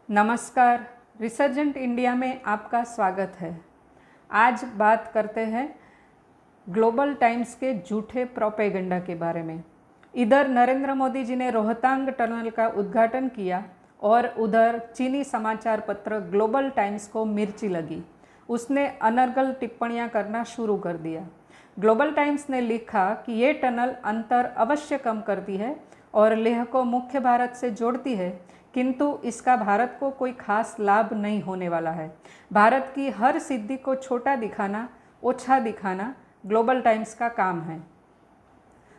नमस्कार। Resurgent India में आपका स्वागत है। आज बात करते हैं ग्लोबल टाइम्स के झूठे प्रोपेगेंडा के बारे में। इधर नरेंद्र मोदी जी ने रोहतांग टनल का उद्घाटन किया और उधर चीनी समाचार पत्र ग्लोबल टाइम्स को मिर्ची लगी। उसने अनर्गल टिप्पणियां करना शुरू कर दिया। ग्लोबल टाइम्स ने लिखा कि ये टनल अंतर अवश्य कम करती है और लेह को मुख्य भारत से जोड़ती है, किंतु इसका भारत को कोई खास लाभ नहीं होने वाला है। भारत की हर सिद्धि को छोटा दिखाना, ओछा दिखाना ग्लोबल टाइम्स का काम है।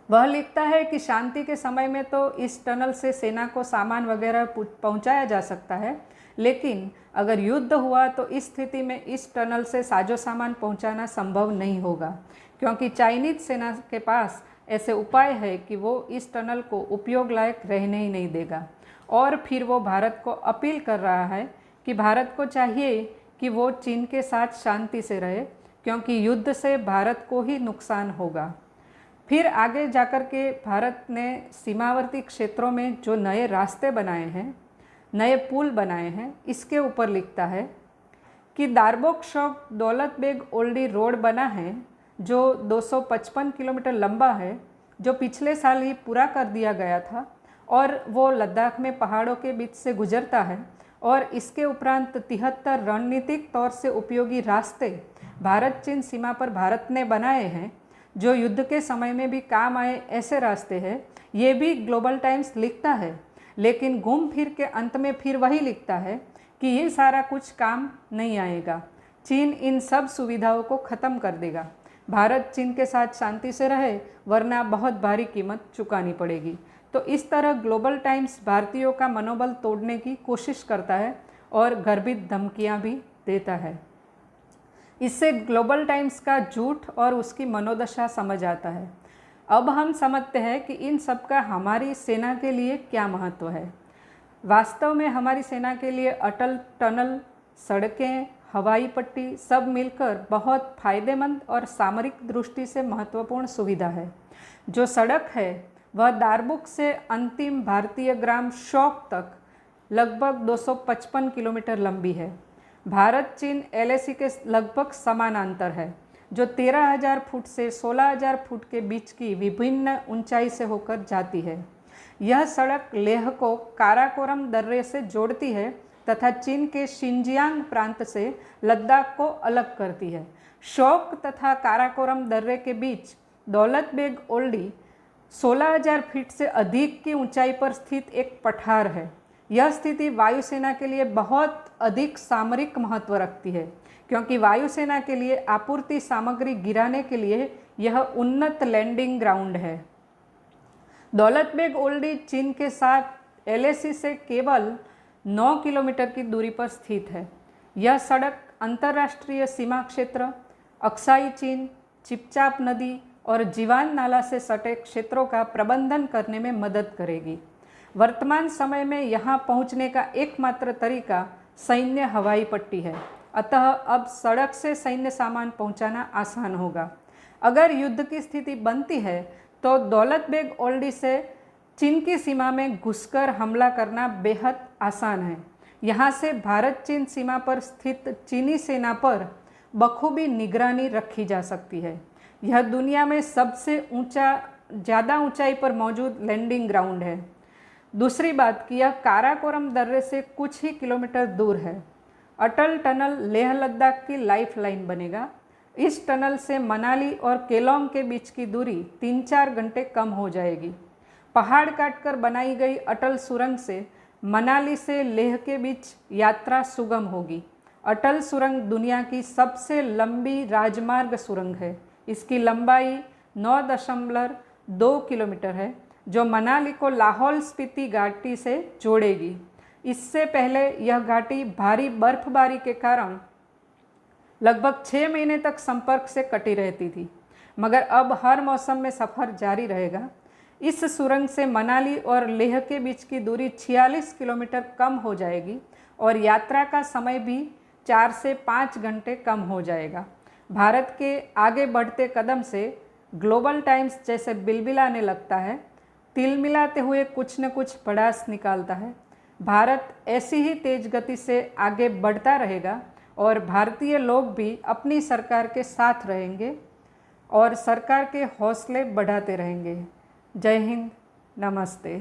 वह लिखता है कि शांति के समय में तो इस टनल से सेना को सामान वगैरह पहुंचाया जा सकता है, लेकिन अगर युद्ध हुआ तो इस स्थिति में इस टनल से साजो सामान पहुंचाना संभव नहीं होगा, क्योंकि चाइनीज सेना के पास ऐसे उपाय है कि वो इस टनल को उपयोग लायक रहने ही नहीं देगा। और फिर वो भारत को अपील कर रहा है कि भारत को चाहिए कि वो चीन के साथ शांति से रहे, क्योंकि युद्ध से भारत को ही नुकसान होगा। फिर आगे जाकर के भारत ने सीमावर्ती क्षेत्रों में जो नए रास्ते बनाए हैं, नए पुल बनाए हैं, इसके ऊपर लिखता है कि दारबोक शौक दौलत बेग ओल्डी रोड बना है जो 255 किलोमीटर लंबा है, जो पिछले साल ही पूरा कर दिया गया था और वो लद्दाख में पहाड़ों के बीच से गुजरता है। और इसके उपरांत 73 रणनीतिक तौर से उपयोगी रास्ते भारत चीन सीमा पर भारत ने बनाए हैं, जो युद्ध के समय में भी काम आए ऐसे रास्ते हैं। ये भी ग्लोबल टाइम्स लिखता है, लेकिन घूम फिर के अंत में फिर वही लिखता है कि ये सारा कुछ काम नहीं आएगा। चीन इन सब सुविधाओं को ख़त्म कर देगा। भारत चीन के साथ शांति से रहे, वरना बहुत भारी कीमत चुकानी पड़ेगी। तो इस तरह ग्लोबल टाइम्स भारतीयों का मनोबल तोड़ने की कोशिश करता है और गर्भित धमकियां भी देता है। इससे ग्लोबल टाइम्स का झूठ और उसकी मनोदशा समझ आता है। अब हम समझते हैं कि इन सब का हमारी सेना के लिए क्या महत्व है। वास्तव में हमारी सेना के लिए अटल टनल, सड़कें, हवाई पट्टी सब मिलकर बहुत फायदेमंद और सामरिक दृष्टि से महत्वपूर्ण सुविधा है। जो सड़क है वह दारबुक से अंतिम भारतीय ग्राम शौक तक लगभग 255 किलोमीटर लंबी है। भारत चीन एलएसी के लगभग समानांतर है, जो 13,000 फुट से 16,000 फुट के बीच की विभिन्न ऊंचाई से होकर जाती है। यह सड़क लेह को काराकोरम दर्रे से जोड़ती है तथा चीन के शिनजियांग प्रांत से लद्दाख को अलग करती है। शौक तथा काराकोरम दर्रे के बीच दौलत बेग ओल्डी 16,000 फीट से अधिक की ऊंचाई पर स्थित एक पठार है। यह स्थिति वायुसेना के लिए बहुत अधिक सामरिक महत्व रखती है, क्योंकि वायुसेना के लिए आपूर्ति सामग्री गिराने के लिए यह उन्नत लैंडिंग ग्राउंड है। दौलत बेग ओल्डी चीन के साथ एलएसी से केवल 9 किलोमीटर की दूरी पर स्थित है। यह सड़क अंतर्राष्ट्रीय सीमा क्षेत्र, अक्साई चीन, चिपचाप नदी और जीवान नाला से सटे क्षेत्रों का प्रबंधन करने में मदद करेगी। वर्तमान समय में यहाँ पहुँचने का एकमात्र तरीका सैन्य हवाई पट्टी है, अतः अब सड़क से सैन्य सामान पहुँचाना आसान होगा। अगर युद्ध की स्थिति बनती है तो दौलत बेग ओल्डी से चीन की सीमा में घुसकर हमला करना बेहद आसान है। यहाँ से भारत चीन सीमा पर स्थित चीनी सेना पर बखूबी निगरानी रखी जा सकती है। यह दुनिया में सबसे ज़्यादा ऊंचाई पर मौजूद लैंडिंग ग्राउंड है। दूसरी बात कि यह काराकोरम दर्रे से कुछ ही किलोमीटर दूर है। अटल टनल लेह लद्दाख की लाइफ लाइन बनेगा। इस टनल से मनाली और केलोंग के बीच की दूरी 3-4 घंटे कम हो जाएगी। पहाड़ काटकर बनाई गई अटल सुरंग से मनाली से लेह के बीच यात्रा सुगम होगी। अटल सुरंग दुनिया की सबसे लंबी राजमार्ग सुरंग है। इसकी लंबाई 9.2 किलोमीटर है, जो मनाली को लाहौल स्पीति घाटी से जोड़ेगी। इससे पहले यह घाटी भारी बर्फबारी के कारण लगभग 6 महीने तक संपर्क से कटी रहती थी, मगर अब हर मौसम में सफ़र जारी रहेगा। इस सुरंग से मनाली और लेह के बीच की दूरी 46 किलोमीटर कम हो जाएगी और यात्रा का समय भी 4 से 5 घंटे कम हो जाएगा। भारत के आगे बढ़ते कदम से ग्लोबल टाइम्स जैसे बिलबिलाने लगता है, तिल मिलाते हुए कुछ न कुछ भड़ास निकालता है। भारत ऐसी ही तेज गति से आगे बढ़ता रहेगा और भारतीय लोग भी अपनी सरकार के साथ रहेंगे और सरकार के हौसले बढ़ाते रहेंगे। जय हिंद, नमस्ते।